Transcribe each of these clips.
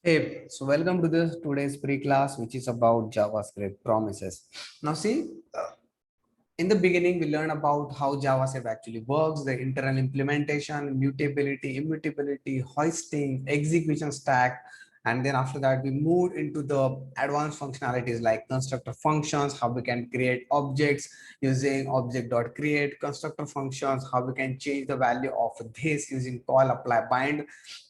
Hey, so welcome to this today's pre-class, which is about JavaScript promises. Now, see, in the beginning, we learn about how JavaScript actually works, the internal implementation, mutability, immutability, hoisting, execution stack, and then after that, we moved into the advanced functionalities like constructor functions, how we can create objects using object.create, constructor functions, how we can change the value of this using call, apply, bind.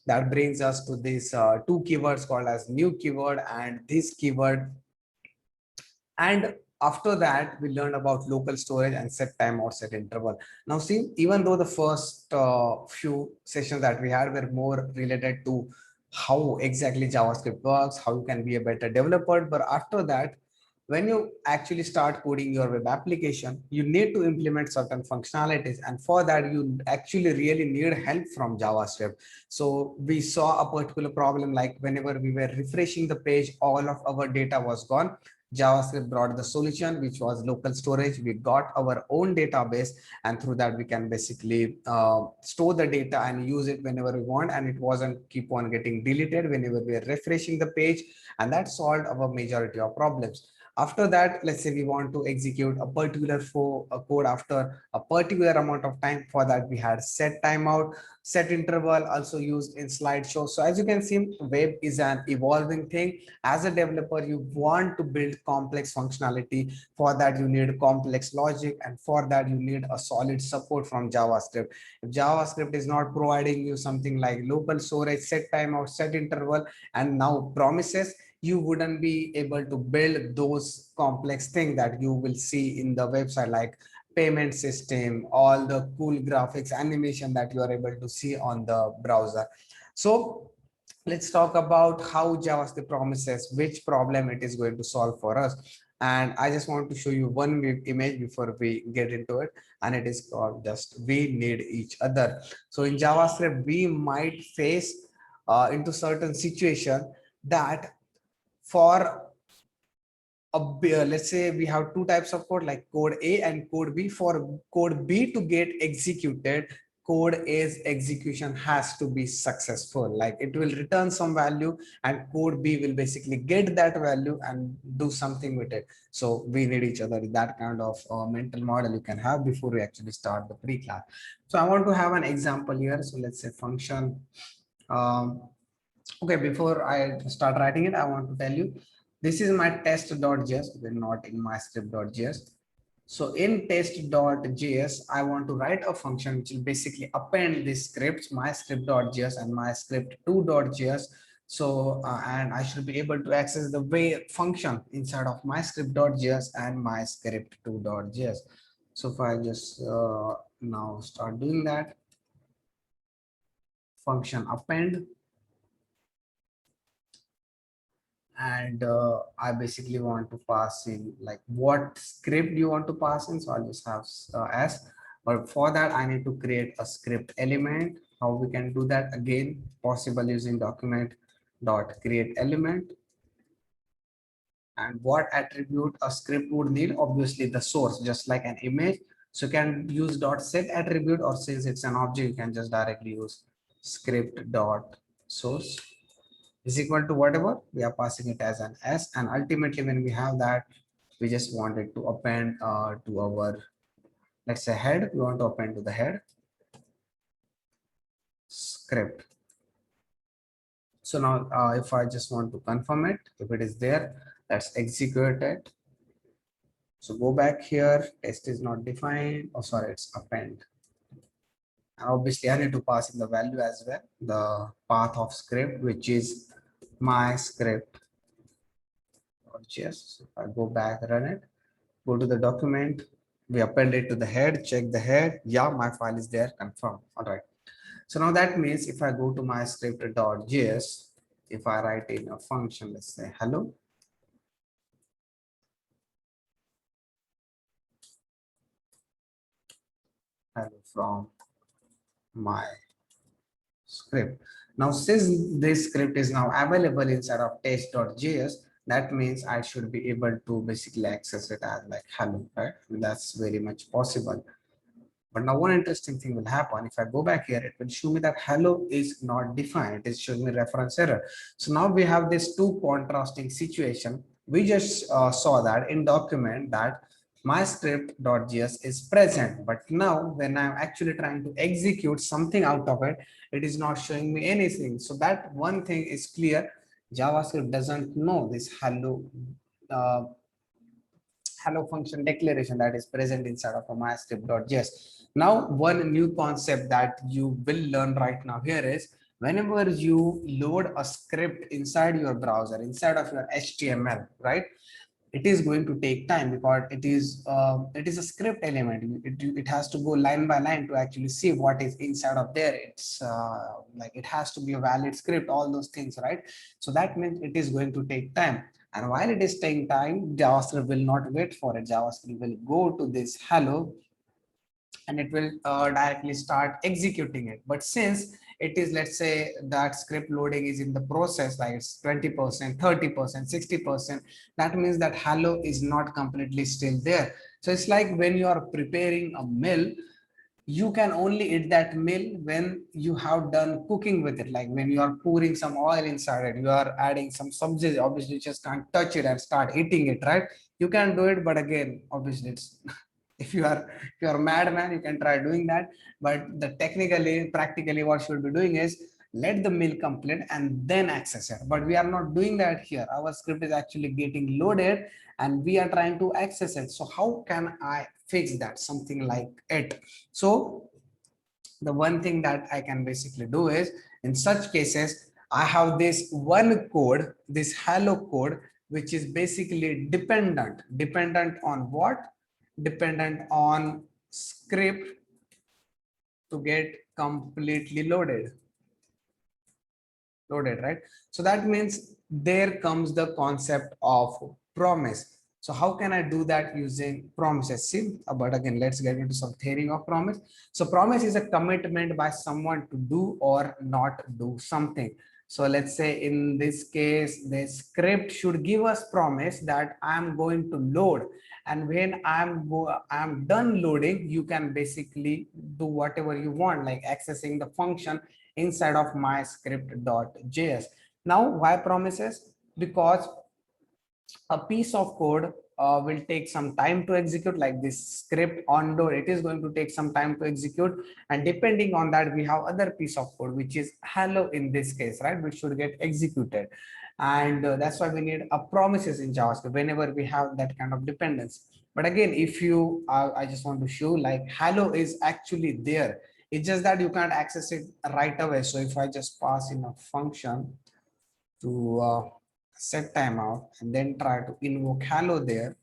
That brings us to these two keywords called as new keyword and this keyword. And after that, we learned about local storage and set time or set interval. Now, see, even though the first few sessions that we had were more related to how exactly JavaScript works, how you can be a better developer, but after that, when you actually start coding your web application, you need to implement certain functionalities. And for that, you actually really need help from JavaScript. So we saw a particular problem like whenever we were refreshing the page, all of our data was gone. JavaScript brought the solution, which was local storage. We got our own database, and through that we can basically store the data and use it whenever we want, and it wasn't keep on getting deleted whenever we are refreshing the page, and that solved our majority of problems. After that, let's say we want to execute a particular a code after a particular amount of time. For that, we had set timeout, set interval, also used in slideshow. So as you can see, web is an evolving thing. As a developer, you want to build complex functionality. For that, you need complex logic, and for that, you need a solid support from JavaScript. If JavaScript is not providing you something like local storage, set timeout, set interval, and now promises, you wouldn't be able to build those complex things that you will see in the website, like payment system, all the cool graphics, animation that you are able to see on the browser. So let's talk about how JavaScript promises which problem it is going to solve for us. And I just want to show you one image before we get into it, and it is called just we need each other. So in JavaScript, we might face into certain situation that for let's say we have two types of code like code A and code B. For code B to get executed, code A's execution has to be successful, like it will return some value and code B will basically get that value and do something with it. So we need each other. That kind of mental model you can have before we actually start the pre-class. So I want to have an example here. So let's say function. um, Okay, before I start writing it, I want to tell you, this is my test.js, we're not in my script.js. So in test.js, I want to write a function which will basically append these scripts, my script.js and my script2.js. So, and I should be able to access the way function inside of my script.js and my script2.js. So if I just now start doing that, function append, and I basically want to pass in like what script you want to pass in. So I'll just have s, but for that I need to create a script element. How we can do that? Again, possible using document dot create element. And what attribute a script would need? Obviously the source, just like an image. So you can use dot set attribute, or since it's an object, you can just directly use script dot source is equal to whatever we are passing it as an s. And ultimately when we have that, we just wanted to append to our, let's say, head. We want to append to the head script. So now if I just want to confirm it, if it is there, let's execute it. So go back here, test is not defined. Oh, sorry, it's append. And obviously I need to pass in the value as well, the path of script, which is my script. Just if I go back, run it, go to the document, we append it to the head, check the head. Yeah, my file is there, confirm. All right. So now that means if I go to my script.js, if I write in a function, let's say hello, hello from my script. Now, since this script is now available inside of test.js, that means I should be able to basically access it as like hello, right? That's very much possible. But now one interesting thing will happen. If I go back here, it will show me that hello is not defined. It is showing me reference error. So now we have this two contrasting situation. We just saw that in document that my script.js is present, but now when I'm actually trying to execute something out of it, it is not showing me anything. So that one thing is clear. JavaScript doesn't know this uh, hello function declaration that is present inside of a myscript.js. Now, one new concept that you will learn right now here is whenever you load a script inside your browser, inside of your HTML, right? It is going to take time because it is a script element. It has to go line by line to actually see what is inside of there. It's like it has to be a valid script, all those things, right? So that means it is going to take time. And while it is taking time, JavaScript will not wait for it. JavaScript will go to this hello and it will directly start executing it. But since it is, let's say that script loading is in the process, like it's 20%, 30%, 60%, that means that hello is not completely still there. So it's like when you are preparing a meal, you can only eat that meal when you have done cooking with it. Like when you are pouring some oil inside it, you are adding some substance, obviously you just can't touch it and start eating it, right? You can do it, but again, obviously it's if you are a madman, you can try doing that. But the technically, practically, what should be doing is let the meal complete and then access it. But we are not doing that here. Our script is actually getting loaded and we are trying to access it. So how can I fix that? Something like it. So the one thing that I can basically do is in such cases, I have this one code, this hello code, which is basically dependent on what? Dependent on script to get completely loaded, right? So that means there comes the concept of promise. So how can I do that using promises? See, but again, let's get into some theory of promise. So promise is a commitment by someone to do or not do something. So let's say in this case, the script should give us promise that I'm going to load. And when I'm done loading, you can basically do whatever you want, like accessing the function inside of my script.js. Now, why promises? Because a piece of code will take some time to execute, like this script on load, it is going to take some time to execute. And depending on that, we have other piece of code, which is hello in this case, right? Which should get executed. And that's why we need a promises in JavaScript whenever we have that kind of dependence. But again, if you, I just want to show like hello is actually there. It's just that you can't access it right away. So if I just pass in a function to set timeout and then try to invoke hello there,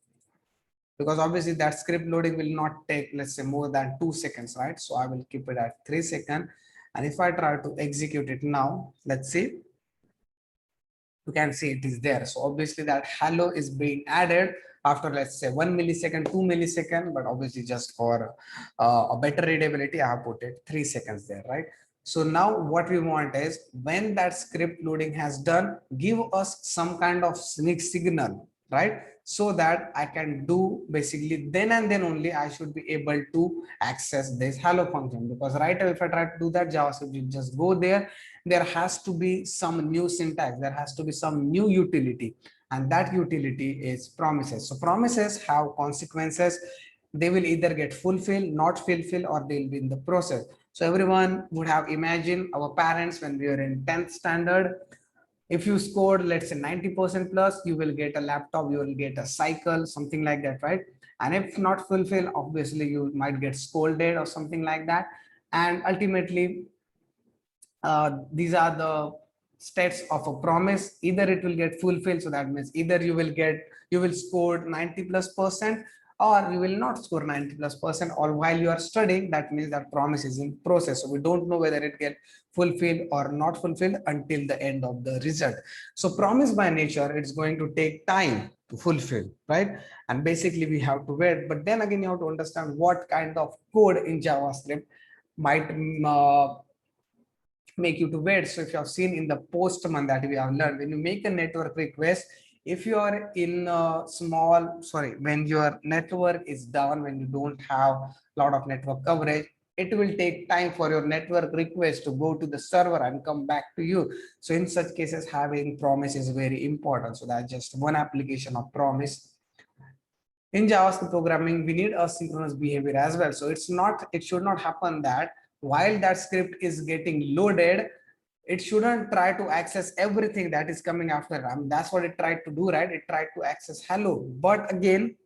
because obviously that script loading will not take, let's say, more than 2 seconds, right? So I will keep it at 3 seconds. And if I try to execute it now, let's see, you can see it is there. So obviously that hello is being added after, let's say, 1 millisecond, 2 millisecond, but obviously just for a better readability, I have put it 3 seconds there, right? So now what we want is when that script loading has done, give us some kind of sneak signal, right? So that I can do basically then and then only I should be able to access this hello function. Because right now, if I try to do that, JavaScript will just go there. There has to be some new syntax, there has to be some new utility, and that utility is promises. So promises have consequences. They will either get fulfilled, not fulfilled, or they'll be in the process. So everyone would have imagined our parents when we were in 10th standard. If you scored, let's say 90% plus, you will get a laptop, you will get a cycle, something like that, right? And if not fulfilled, obviously you might get scolded or something like that. And ultimately, these are the states of a promise. Either it will get fulfilled, so that means either you will score 90+%, or you will not score 90+%, or while you are studying, that means that promise is in process. So we don't know whether it get fulfilled or not fulfilled until the end of the result. So promise by nature, it's going to take time to fulfill, right? And basically we have to wait. But then again, you have to understand what kind of code in JavaScript might make you to wait. So if you have seen in the Postman that we have learned, when you make a network request, If you are in a small, sorry, when your network is down, when you don't have a lot of network coverage, it will take time for your network request to go to the server and come back to you. So in such cases, having promise is very important. So that's just one application of promise. In JavaScript programming, we need asynchronous behavior as well. So it should not happen that while that script is getting loaded, it shouldn't try to access everything that is coming after. I mean, that's what it tried to do, right? It tried to access hello. But again,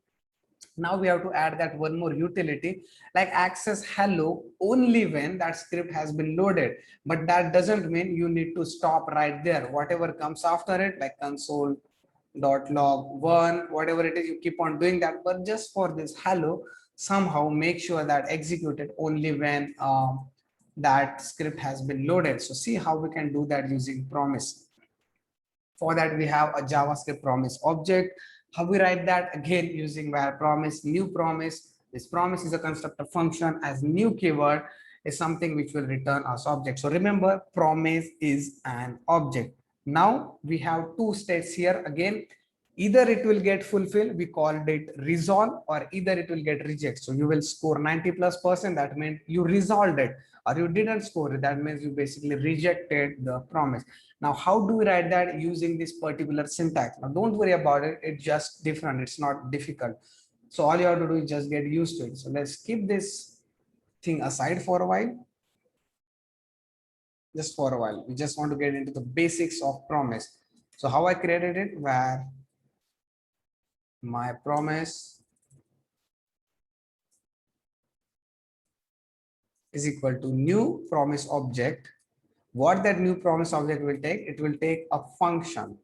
now we have to add that one more utility, like access hello only when that script has been loaded. But that doesn't mean you need to stop right there. Whatever comes after it, like console.log1, whatever it is, you keep on doing that. But just for this hello, somehow make sure that executed only when that script has been loaded. So see how we can do that using promise. For that, we have a JavaScript promise object. How we write that? Again, using var promise, new promise. This promise is a constructor function as new keyword is something which will return as object. So remember, promise is an object. Now we have two states here. Again, either it will get fulfilled, we called it resolve, or either it will get reject. So you will score 90+%, that means you resolved it, or you didn't score it, that means you basically rejected the promise. Now, how do we write that? Using this particular syntax. Now, don't worry about it. It's just different. It's not difficult. So all you have to do is just get used to it. So let's keep this thing aside for a while. Just for a while. We just want to get into the basics of promise. So how I created it, where my promise is equal to new promise object. What that new promise object will take? It will take a function.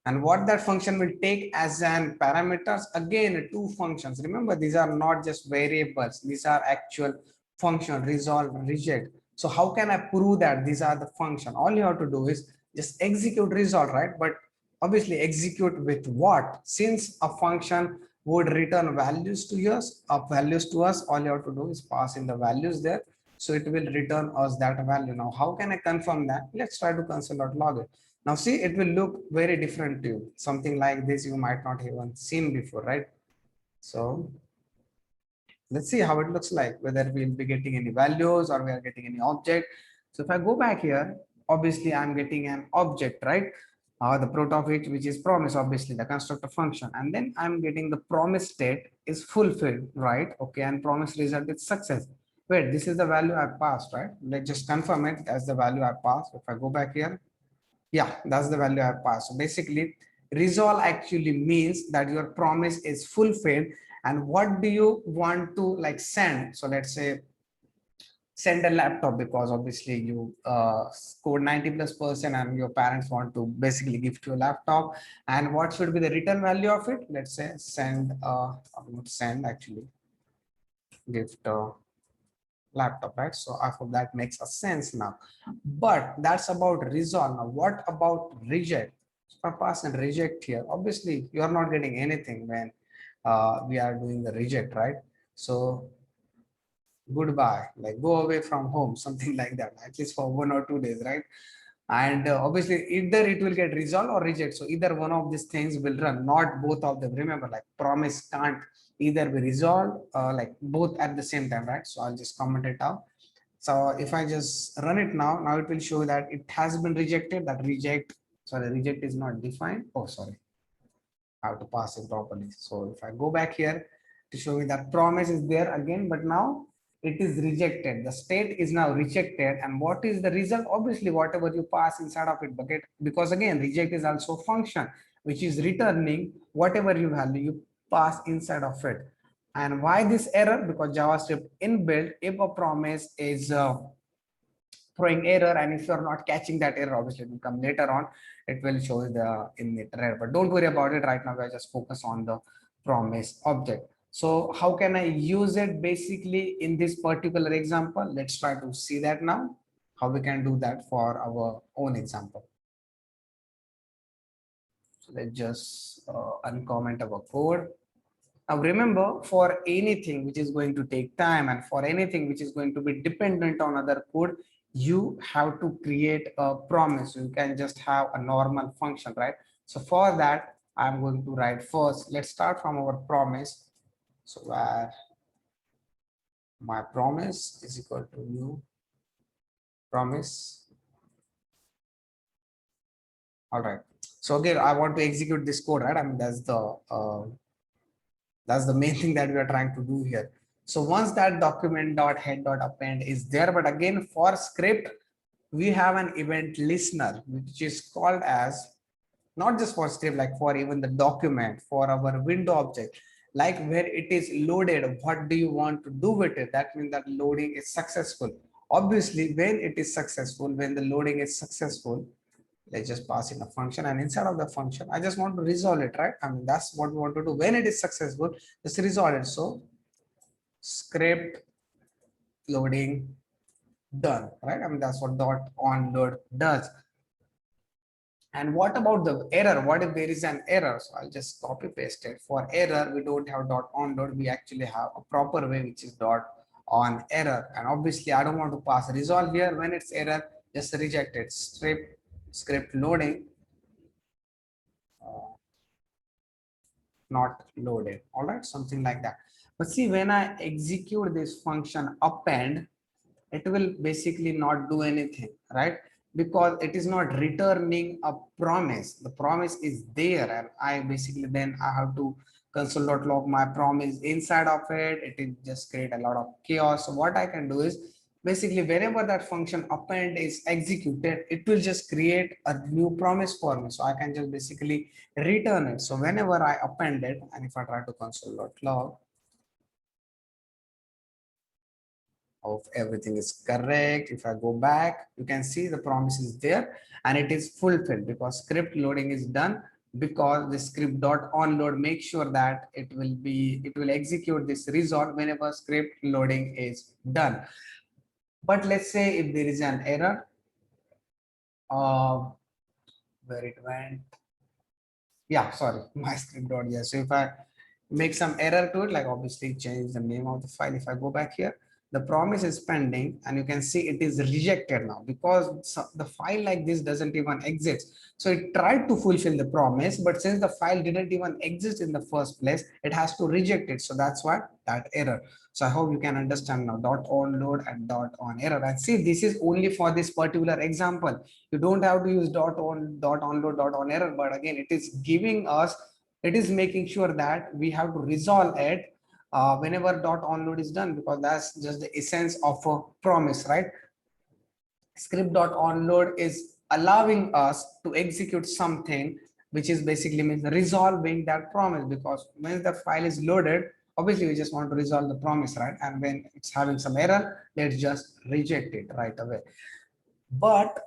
And what that function will take as an parameters, again, two functions. Remember, these are not just variables. These are actual function, resolve, reject. So how can I prove that these are the function? All you have to do is just execute resolve, right? But obviously execute with what? Since a function would return values to us, all you have to do is pass in the values there. So it will return us that value. Now, how can I confirm that? Let's try to console.log it. Now see, it will look very different to you. Something like this you might not even seen before, right? So let's see how it looks like, whether we'll be getting any values or we are getting any object. So if I go back here, obviously I'm getting an object, right? The prot of which is promise, obviously the constructor function. And then I'm getting the promise state is fulfilled, right? Okay, and promise result is success. Wait, this is the value I passed, right? Let's just confirm it as the value I passed. If I go back here, yeah, that's the value I passed. So basically, resolve actually means that your promise is fulfilled. And what do you want to like send? So let's say send a laptop, because obviously you scored 90+% and your parents want to basically gift you a laptop. And what should be the return value of it? Let's say send, send actually gift laptop, right? So I hope that makes a sense now. But that's about resolve. Now what about reject? So if I pass and reject here, obviously you are not getting anything when we are doing the reject, right? So goodbye, like go away from home, something like that, at least for 1 or 2 days, right? And obviously either it will get resolved or reject. So either one of these things will run, not both of them. Remember, like promise can't either be resolved like both at the same time, right? So I'll just comment it out. So if I just run it now it will show that it has been rejected. That reject, sorry, reject is not defined. Oh, sorry, I have to pass it properly. So if I go back here to show me that promise is there again, but now it is rejected. The state is now rejected. And what is the result? Obviously, whatever you pass inside of it bucket, because again, reject is also function, which is returning whatever you value you pass inside of it. And why this error? Because JavaScript inbuilt, if a promise is throwing error, and if you're not catching that error, obviously it will come later on, it will show the init error. But don't worry about it right now. We are just focus on the promise object. So how can I use it basically in this particular example? Let's try to see that now, how we can do that for our own example. So let's just uncomment our code. Now remember, for anything which is going to take time and for anything which is going to be dependent on other code, you have to create a promise. You can just have a normal function, right? So for that, I'm going to write first. Let's start from our promise. So where my promise is equal to new promise. All right. So again, I want to execute this code, right? I mean, that's the main thing that we are trying to do here. So once that document dot head dot append is there, but again for script, we have an event listener, which is called as, not just for script, like for even the document, for our window object, like where it is loaded, what do you want to do with it? That means that loading is successful. Obviously, when it is successful, when the loading is successful, let's just pass in a function, and inside of the function I just want to resolve it, right? I mean, that's what we want to do. When it is successful, just resolve it. So script loading done, right? I mean, that's what dot on load does. And what about the error? What if there is an error? So I'll just copy paste it. For error, we don't have dot on load. We actually have a proper way, which is dot on error. And obviously, I don't want to pass resolve here. When it's error, just reject it. Script loading not loaded. All right, something like that. But see, when I execute this function append, it will basically not do anything, right? Because it is not returning a promise. The promise is there, and I basically then I have to console.log my promise inside of it. It will just create a lot of chaos. So what I can do is basically whenever that function append is executed, it will just create a new promise for me. So I can just basically return it. So whenever I append it, and if I try to console.log, of everything is correct. If I go back, you can see the promise is there and it is fulfilled because script loading is done, because the script dot on load makes sure that it will execute this resolve whenever script loading is done. But let's say if there is an error, uh, where it went, yeah, sorry, my script dot, yeah. So if I make some error to it, like obviously change the name of the file. If I go back here, the promise is pending and you can see it is rejected now because the file like this doesn't even exist. So it tried to fulfill the promise, but since the file didn't even exist in the first place, it has to reject it. So that's why that error. So I hope you can understand now dot on load and dot on error. And see, this is only for this particular example. You don't have to use dot on load, dot on error, but again, it is giving us, it is making sure that we have to resolve it whenever dot onload is done, because that's just the essence of a promise, right? Script dot onload is allowing us to execute something which is basically means resolving that promise, because when the file is loaded, obviously we just want to resolve the promise, right? And when it's having some error, let's just reject it right away. But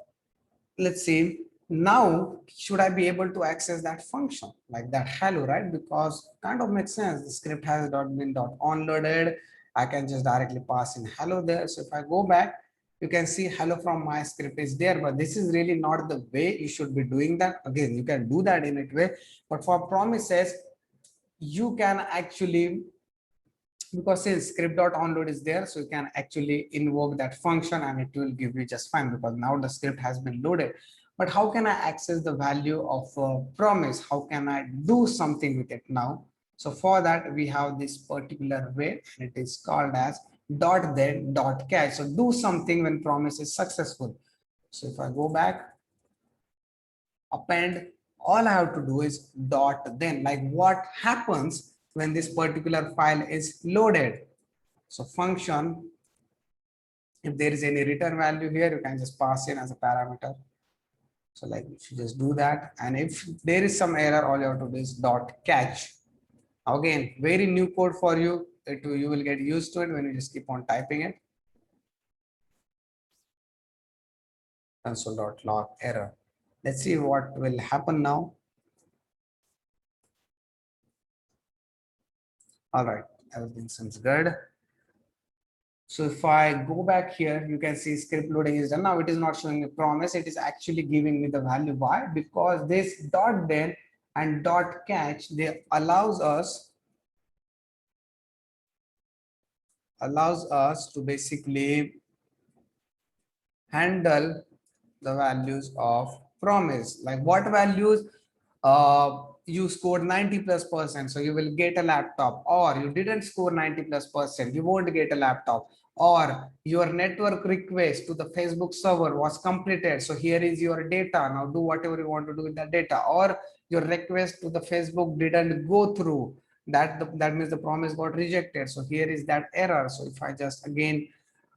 let's say now should I be able to access that function like that hello, right? Because kind of makes sense, the script has been onloaded. I can just directly pass in hello there. So if I go back, you can see hello from my script is there, but this is really not the way you should be doing that. Again, you can do that in a way, but for promises you can actually, because since script.onload is there, so you can actually invoke that function and it will give you just fine, because now the script has been loaded. But how can I access the value of a promise? How can I do something with it now? So for that we have this particular way, and it is called as dot then dot catch. So do something when promise is successful. So if I go back, append, all I have to do is dot then, like what happens when this particular file is loaded. So function, if there is any return value here, you can just pass in as a parameter. So like if you just do that, and if there is some error, all you have to do is dot catch. Again, very new code for you. You will get used to it when you just keep on typing it. Console.log error. Let's see what will happen now. All right, everything seems good. So if I go back here, you can see script loading is done. Now it is not showing a promise. It is actually giving me the value. Why? Because this dot then and dot catch, they allows us to basically handle the values of promise. Like what values? You scored 90 plus percent, so you will get a laptop, or you didn't score 90 plus percent, you won't get a laptop, or your network request to the Facebook server was completed, so here is your data, now do whatever you want to do with that data, or your request to the Facebook didn't go through, that means the promise got rejected, so here is that error. So if I just again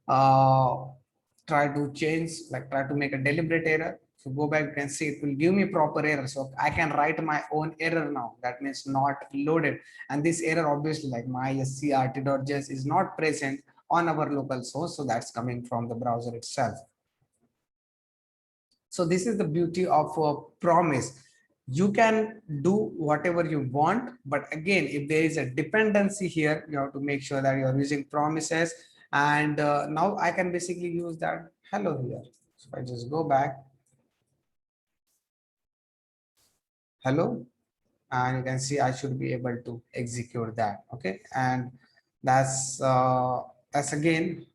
uh, try to change, like try to make a deliberate error, so go back, you can see it will give me proper error, so I can write my own error now, that means not loaded. And this error obviously, like my scrt.js is not present on our local source, so that's coming from the browser itself. So this is the beauty of a promise. You can do whatever you want, but again, if there is a dependency here, you have to make sure that you are using promises. And now I can basically use that hello here. So I just go back, hello, and you can see I should be able to execute that. Okay, and that's again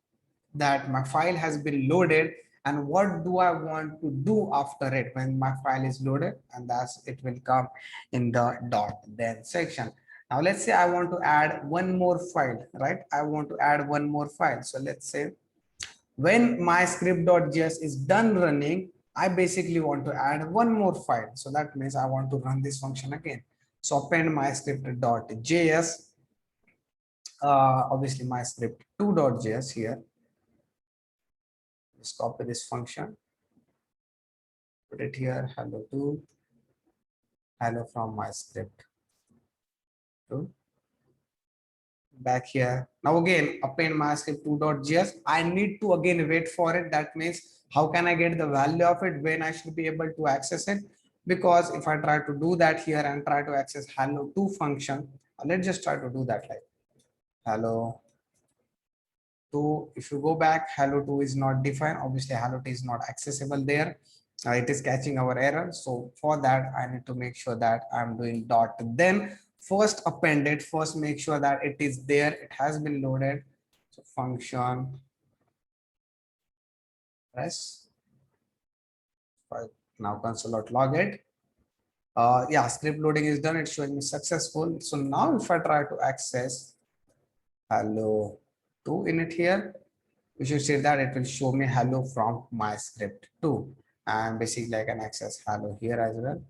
that my file has been loaded, and what do I want to do after it when my file is loaded, and that's it will come in the dot then section. Now let's say I want to add one more file, right? I want to add one more file. So let's say when my script.js is done running, I basically want to add one more file. So that means I want to run this function again. So append my script.js, obviously my script2.js here. Just copy this function, put it here, hello to, hello from my script to back here. Now again, append my script2.js. I need to again wait for it. That means how can I get the value of it when I should be able to access it? Because if I try to do that here and try to access hello to function, let's just try to do that like hello to. If you go back, hello to is not defined. Obviously, hello to is not accessible there. It is catching our error. So for that, I need to make sure that I'm doing dot. Then first append it. First make sure that it is there. It has been loaded. So function press. Now console.log it. Yeah, script loading is done. It's showing me successful. So now if I try to access hello to in it here, we should say that it will show me hello from my script too. And basically I can access hello here as well.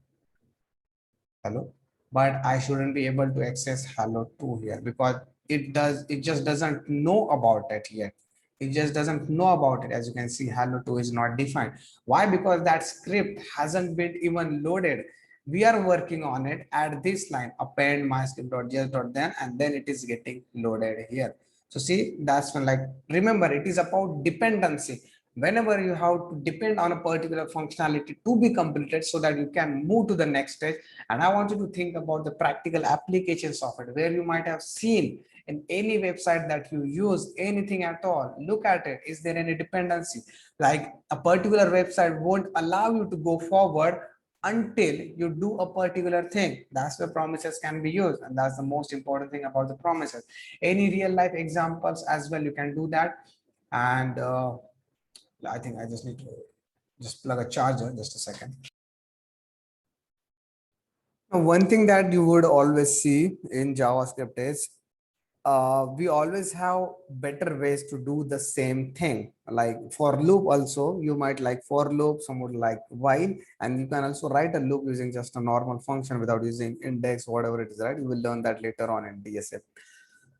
Hello, but I shouldn't be able to access hello to here because it just doesn't know about it yet. It just doesn't know about it. As you can see, hello to is not defined. Why? Because that script hasn't been even loaded. We are working on it at this line, append myscript.js.then, and then it is getting loaded here. So see, that's when, like, remember, it is about dependency. Whenever you have to depend on a particular functionality to be completed so that you can move to the next stage. And I want you to think about the practical applications of it, where you might have seen in any website that you use, anything at all. Look at it. Is there any dependency? Like a particular website won't allow you to go forward until you do a particular thing. That's where promises can be used. And that's the most important thing about the promises. Any real life examples as well, you can do that. And I think I just need to just plug a charger, just a second. Now, one thing that you would always see in JavaScript is we always have better ways to do the same thing. Like for loop also, you might like for loop, some would like while, and you can also write a loop using just a normal function without using index, whatever it is, right? You will learn that later on in DSF.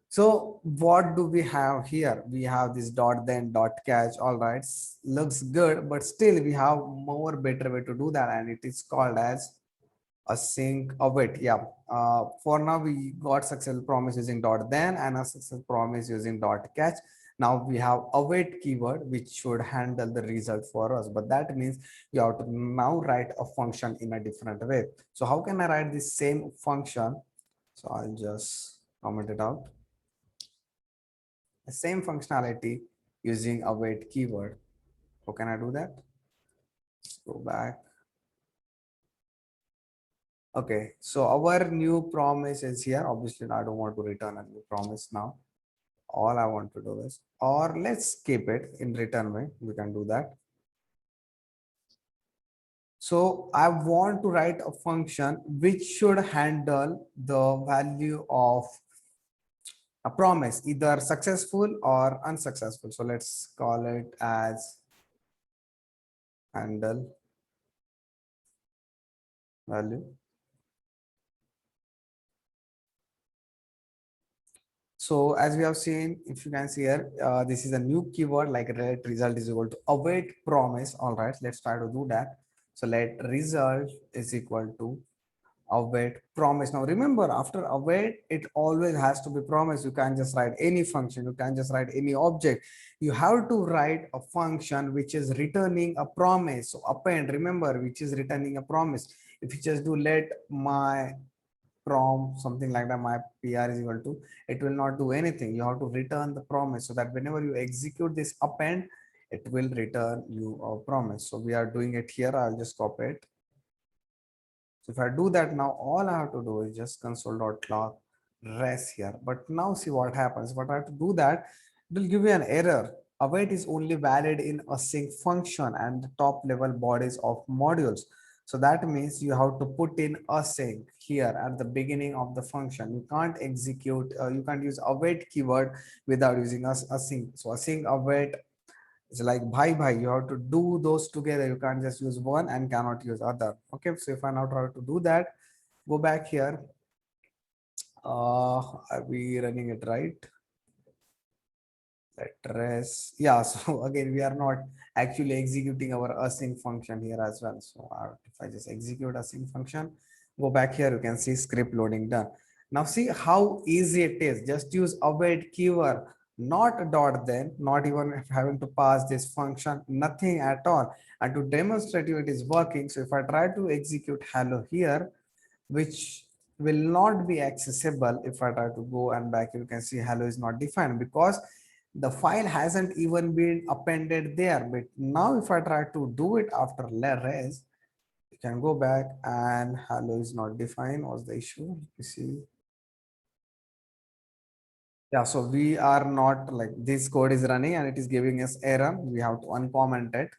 So what do we have here? We have this dot then dot catch. All right, looks good, but still we have more better way to do that, and it is called as async await. Yeah. For now we got successful promise using dot then and a successful promise using dot catch. Now we have await keyword which should handle the result for us, but that means you have to now write a function in a different way. So how can I write this same function? So I'll just comment it out. The same functionality using await keyword. How can I do that? Let's go back. Okay, so our new promise is here. Obviously, I don't want to return a new promise now. All I want to do is, or let's keep it in return way. We can do that. So I want to write a function which should handle the value of a promise, either successful or unsuccessful. So let's call it as handle value. So as we have seen, if you can see here, this is a new keyword like let result is equal to await promise. All right, let's try to do that. So let result is equal to await promise. Now remember, after await, it always has to be promise. You can't just write any function. You can't just write any object. You have to write a function which is returning a promise. So append, remember, which is returning a promise. If you just do let my prom something like that, my PR is equal to, it will not do anything. You have to return the promise so that whenever you execute this append, it will return you a promise. So we are doing it here. I'll just copy it. So if I do that now, all I have to do is just console.log res here. But now see what happens. But I have to do that, it will give you an error. Await is only valid in async function and the top level bodies of modules. So that means you have to put in async here at the beginning of the function. You can't execute, you can't use await keyword without using async. So async await, it's like bye. You have to do those together. You can't just use one and cannot use other. Okay, so if I now try to do that, go back here. Are we running it right? Address. Yeah, so again, we are not actually executing our async function here as well. So if I just execute async function, go back here, you can see script loading done. Now see how easy it is. Just use await keyword, not a dot then, not even having to pass this function, nothing at all. And to demonstrate you it is working. So if I try to execute hello here, which will not be accessible if I try to go and back, you can see hello is not defined because the file hasn't even been appended there. But now if I try to do it after res, you can go back and hello is not defined. What's the issue? You see, yeah, so we are not like this code is running and it is giving us error. We have to uncomment it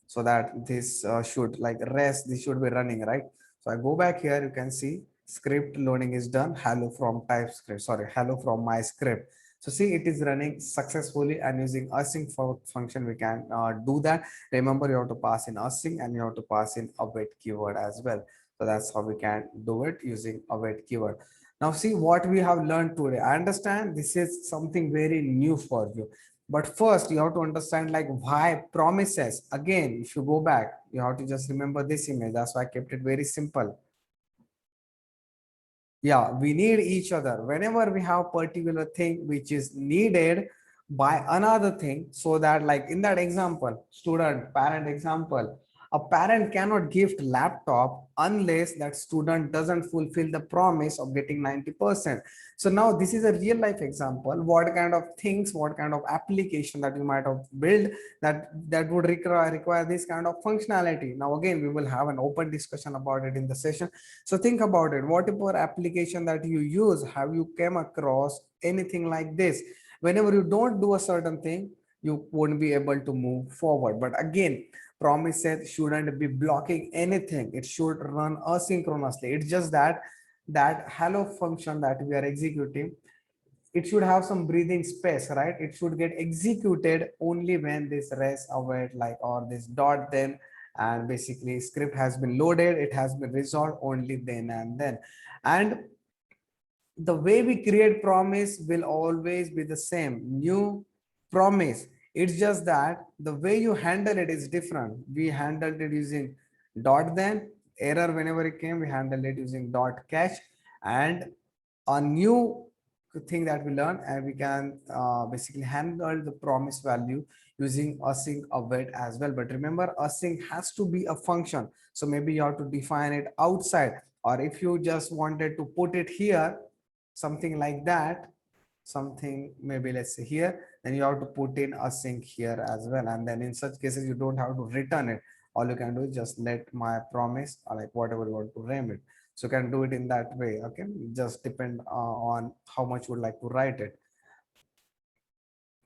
so that this should like rest, this should be running, right? So I go back here, you can see script loading is done. Hello from TypeScript, sorry, hello from my script. So see, it is running successfully and using async function, we can do that. Remember, you have to pass in async and you have to pass in await keyword as well. So that's how we can do it using await keyword. Now see what we have learned today. I understand this is something very new for you. But first you have to understand like why promises. Again, if you go back, you have to just remember this image. That's why I kept it very simple. Yeah, we need each other. Whenever we have particular thing which is needed by another thing, so that like in that example, student parent example, a parent cannot gift laptop unless that student doesn't fulfill the promise of getting 90%. So now this is a real life example. What kind of things, what kind of application that you might have built that would require this kind of functionality. Now again, we will have an open discussion about it in the session. So think about it. Whatever application that you use, have you came across anything like this? Whenever you don't do a certain thing, you won't be able to move forward. But again, promises shouldn't be blocking anything. It should run asynchronously. It's just that hello function that we are executing, it should have some breathing space, right? It should get executed only when this res await like or this dot then, and basically script has been loaded, it has been resolved only then and then. And the way we create promise will always be the same, new promise. It's just that the way you handle it is different. We handled it using dot then, error whenever it came, we handled it using dot catch. And a new thing that we learn, and we can basically handle the promise value using async await as well. But remember, async has to be a function, so maybe you have to define it outside, or if you just wanted to put it here, something like that, something maybe let's say here, then you have to put in async here as well. And then in such cases you don't have to return it. All you can do is just let my promise, or like whatever you want to name it. So you can do it in that way. Okay, just depend on how much you would like to write it.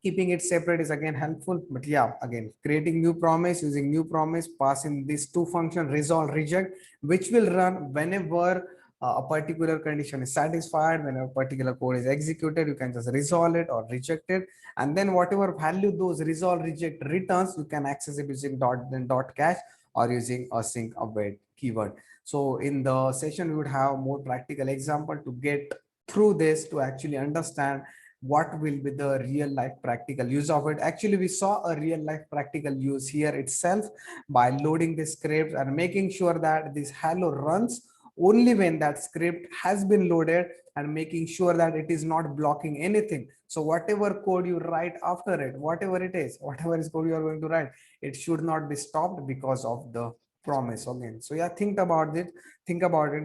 Keeping it separate is again helpful, but yeah, again, creating new promise, using new promise, passing these two function resolve, reject, which will run whenever a particular condition is satisfied. When a particular code is executed, you can just resolve it or reject it, and then whatever value those resolve, reject returns, you can access it using dot, then dot cache, or using async await keyword. So in the session we would have more practical example to get through this, to actually understand what will be the real life practical use of it. Actually, we saw a real life practical use here itself by loading the script and making sure that this hello runs only when that script has been loaded, and making sure that it is not blocking anything. So whatever code you write after it, whatever it is, whatever is code you are going to write, it should not be stopped because of the promise again. So yeah, think about it,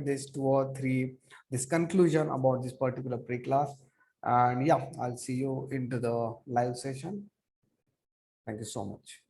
this 2 or 3, this conclusion about this particular pre-class. And yeah, I'll see you into the live session. Thank you so much.